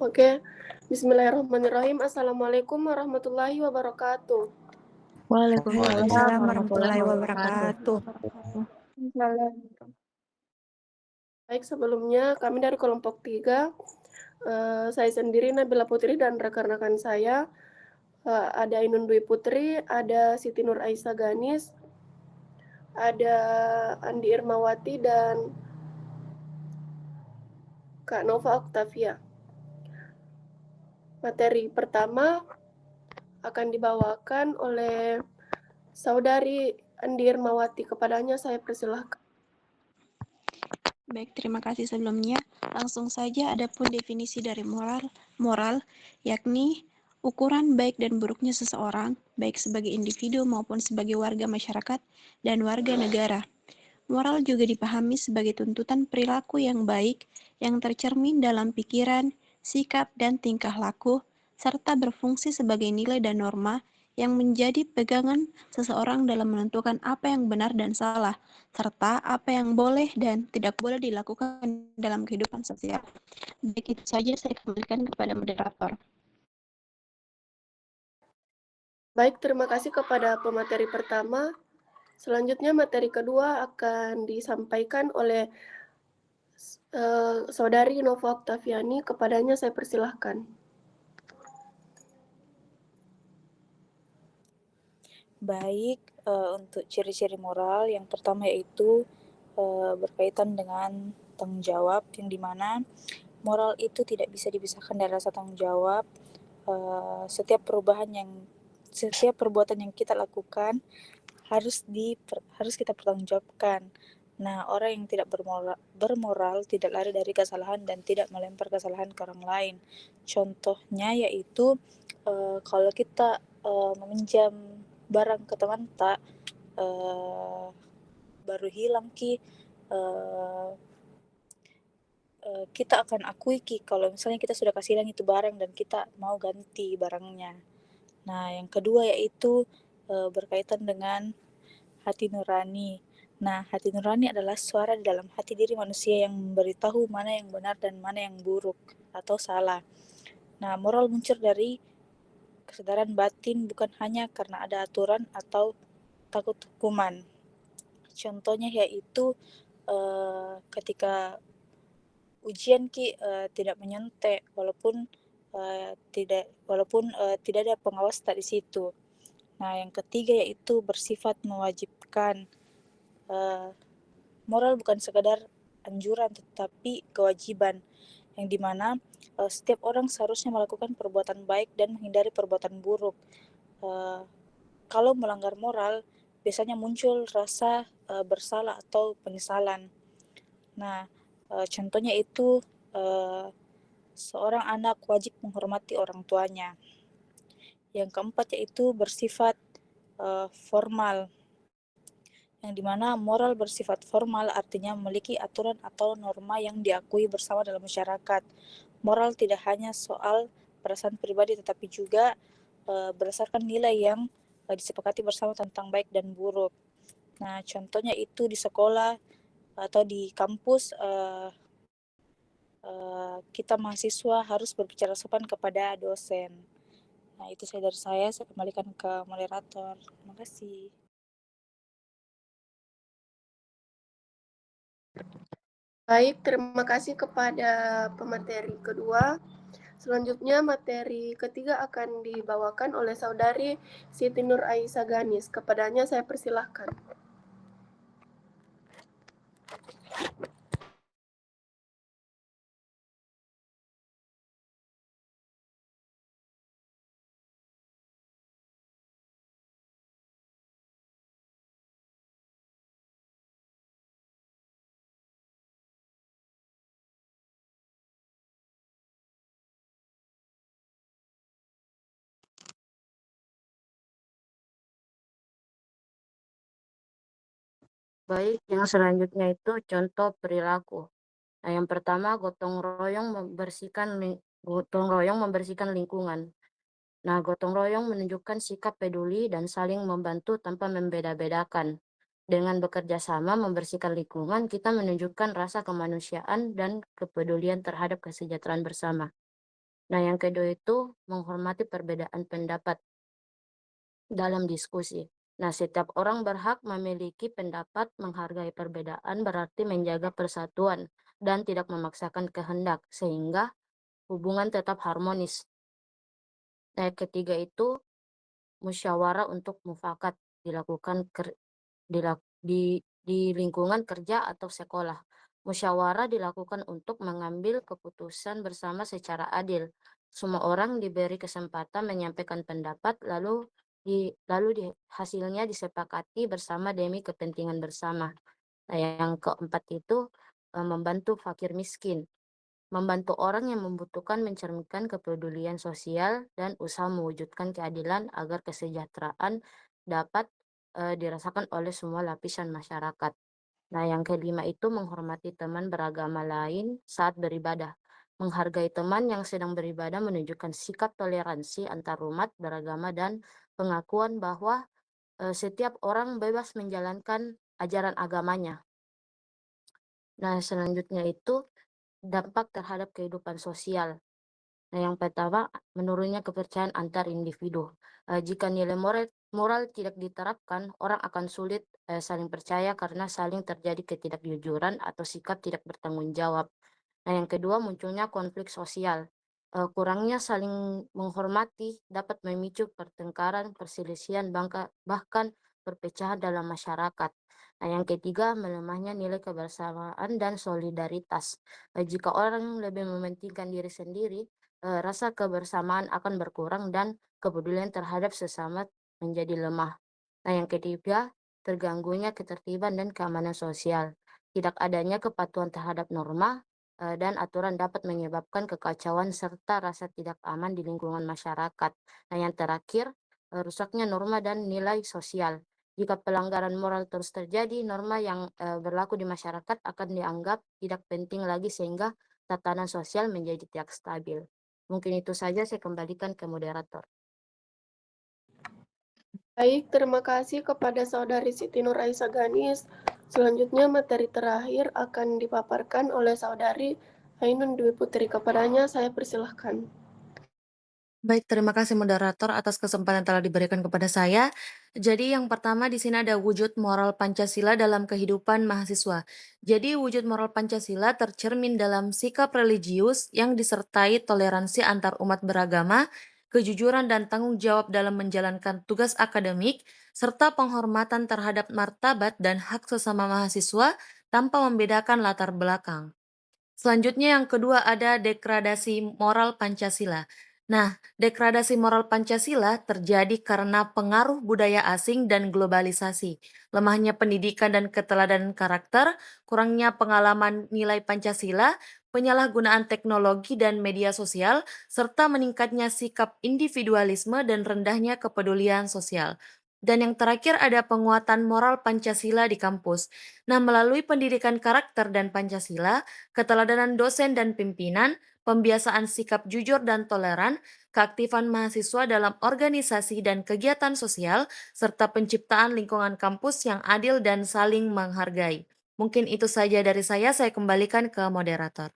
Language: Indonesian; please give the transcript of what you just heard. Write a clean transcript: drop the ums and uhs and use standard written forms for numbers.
Oke, bismillahirrahmanirrahim. Assalamualaikum warahmatullahi wabarakatuh. Waalaikumsalam warahmatullahi wabarakatuh. Baik, sebelumnya kami dari kelompok 3, saya sendiri Nabila Putri dan rekan-rekan saya, ada Ainun Dwi Putri, ada Siti Nur Aisyah Ganis, ada Andi Irmawati, dan Kak Nova Octavia. Materi pertama akan dibawakan oleh Saudari Andi Irmawati. Kepadanya saya persilahkan. Baik, terima kasih sebelumnya. Langsung saja adapun definisi dari moral yakni ukuran baik dan buruknya seseorang, baik sebagai individu maupun sebagai warga masyarakat dan warga negara. Moral juga dipahami sebagai tuntutan perilaku yang baik yang tercermin dalam pikiran, sikap, dan tingkah laku, serta berfungsi sebagai nilai dan norma yang menjadi pegangan seseorang dalam menentukan apa yang benar dan salah, serta apa yang boleh dan tidak boleh dilakukan dalam kehidupan sosial. Baik, itu saja saya kembalikan kepada moderator. Baik, terima kasih kepada pemateri pertama. Selanjutnya materi kedua akan disampaikan oleh Saudari Nova Octaviani. Kepadanya saya persilahkan. Baik, untuk ciri-ciri moral yang pertama yaitu berkaitan dengan tanggung jawab, yang dimana moral itu tidak bisa dipisahkan dari rasa tanggung jawab. Setiap perbuatan yang kita lakukan harus kita pertanggungjawabkan. Nah, orang yang tidak bermoral tidak lari dari kesalahan dan tidak melempar kesalahan ke orang lain. Contohnya yaitu kalau kita meminjam barang ke teman tak baru hilang kita akan akui kalau misalnya kita sudah kasih hilang itu barang dan kita mau ganti barangnya. Nah, yang kedua yaitu berkaitan dengan hati nurani. Nah, hati nurani adalah suara di dalam hati diri manusia yang memberitahu mana yang benar dan mana yang buruk atau salah. Nah, moral muncul dari kesadaran batin, bukan hanya karena ada aturan atau takut hukuman. Contohnya yaitu ketika ujian tidak menyontek walaupun tidak ada pengawas di situ. Nah, yang ketiga yaitu bersifat mewajibkan. Moral bukan sekadar anjuran tetapi kewajiban, yang dimana setiap orang seharusnya melakukan perbuatan baik dan menghindari perbuatan buruk. Kalau melanggar moral, biasanya muncul rasa bersalah atau penyesalan. Nah, contohnya itu seorang anak wajib menghormati orang tuanya. Yang keempat yaitu bersifat formal, yang dimana moral bersifat formal artinya memiliki aturan atau norma yang diakui bersama dalam masyarakat. Moral tidak hanya soal perasaan pribadi tetapi juga berdasarkan nilai yang disepakati bersama tentang baik dan buruk. Nah, contohnya itu di sekolah atau di kampus, kita mahasiswa harus berbicara sopan kepada dosen. Nah, itu dari saya kembalikan ke moderator. Terima kasih. Baik, terima kasih kepada pemateri kedua. Selanjutnya materi ketiga akan dibawakan oleh Saudari Siti Nur Aisyah Ganis. Kepadanya saya persilahkan. Baik, yang selanjutnya itu contoh perilaku. Nah, yang pertama gotong royong membersihkan lingkungan. Nah, gotong royong menunjukkan sikap peduli dan saling membantu tanpa membeda-bedakan. Dengan bekerja sama membersihkan lingkungan, kita menunjukkan rasa kemanusiaan dan kepedulian terhadap kesejahteraan bersama. Nah, yang kedua itu menghormati perbedaan pendapat dalam diskusi. Nah, setiap orang berhak memiliki pendapat, menghargai perbedaan berarti menjaga persatuan dan tidak memaksakan kehendak sehingga hubungan tetap harmonis. Nah, yang ketiga itu musyawarah untuk mufakat dilakukan di lingkungan kerja atau sekolah. Musyawarah dilakukan untuk mengambil keputusan bersama secara adil. Semua orang diberi kesempatan menyampaikan pendapat, hasilnya disepakati bersama demi kepentingan bersama. Nah, yang keempat itu membantu fakir miskin. Membantu orang yang membutuhkan mencerminkan kepedulian sosial dan usaha mewujudkan keadilan agar kesejahteraan dapat dirasakan oleh semua lapisan masyarakat. Nah, yang kelima itu menghormati teman beragama lain saat beribadah. Menghargai teman yang sedang beribadah menunjukkan sikap toleransi antar umat beragama dan pengakuan bahwa setiap orang bebas menjalankan ajaran agamanya. Nah, selanjutnya itu dampak terhadap kehidupan sosial. Nah, yang pertama, menurunnya kepercayaan antar individu. Jika nilai moral tidak diterapkan, orang akan sulit saling percaya karena saling terjadi ketidakjujuran atau sikap tidak bertanggung jawab. Nah, yang kedua, munculnya konflik sosial. Kurangnya saling menghormati dapat memicu pertengkaran, perselisihan, bahkan perpecahan dalam masyarakat. Nah, yang ketiga, melemahnya nilai kebersamaan dan solidaritas. Jika orang lebih mementingkan diri sendiri, rasa kebersamaan akan berkurang dan kepedulian terhadap sesama menjadi lemah. Nah, yang ketiga, terganggunya ketertiban dan keamanan sosial. Tidak adanya kepatuhan terhadap norma dan aturan dapat menyebabkan kekacauan serta rasa tidak aman di lingkungan masyarakat. Nah, yang terakhir, rusaknya norma dan nilai sosial. Jika pelanggaran moral terus terjadi, norma yang berlaku di masyarakat akan dianggap tidak penting lagi sehingga tatanan sosial menjadi tidak stabil. Mungkin itu saja, saya kembalikan ke moderator. Baik, terima kasih kepada Saudari Siti Nur Aisha Ganis. Selanjutnya materi terakhir akan dipaparkan oleh Saudari Ainun Dwi Putri. Kepadanya saya persilahkan. Baik, terima kasih moderator atas kesempatan yang telah diberikan kepada saya. Jadi yang pertama di sini ada wujud moral Pancasila dalam kehidupan mahasiswa. Jadi wujud moral Pancasila tercermin dalam sikap religius yang disertai toleransi antar umat beragama, kejujuran dan tanggung jawab dalam menjalankan tugas akademik, serta penghormatan terhadap martabat dan hak sesama mahasiswa tanpa membedakan latar belakang. Selanjutnya yang kedua ada degradasi moral Pancasila. Nah, degradasi moral Pancasila terjadi karena pengaruh budaya asing dan globalisasi, lemahnya pendidikan dan keteladanan karakter, kurangnya pengalaman nilai Pancasila, penyalahgunaan teknologi dan media sosial, serta meningkatnya sikap individualisme dan rendahnya kepedulian sosial. Dan yang terakhir ada penguatan moral Pancasila di kampus. Nah, melalui pendidikan karakter dan Pancasila, keteladanan dosen dan pimpinan, pembiasaan sikap jujur dan toleran, keaktifan mahasiswa dalam organisasi dan kegiatan sosial, serta penciptaan lingkungan kampus yang adil dan saling menghargai. Mungkin itu saja dari saya kembalikan ke moderator.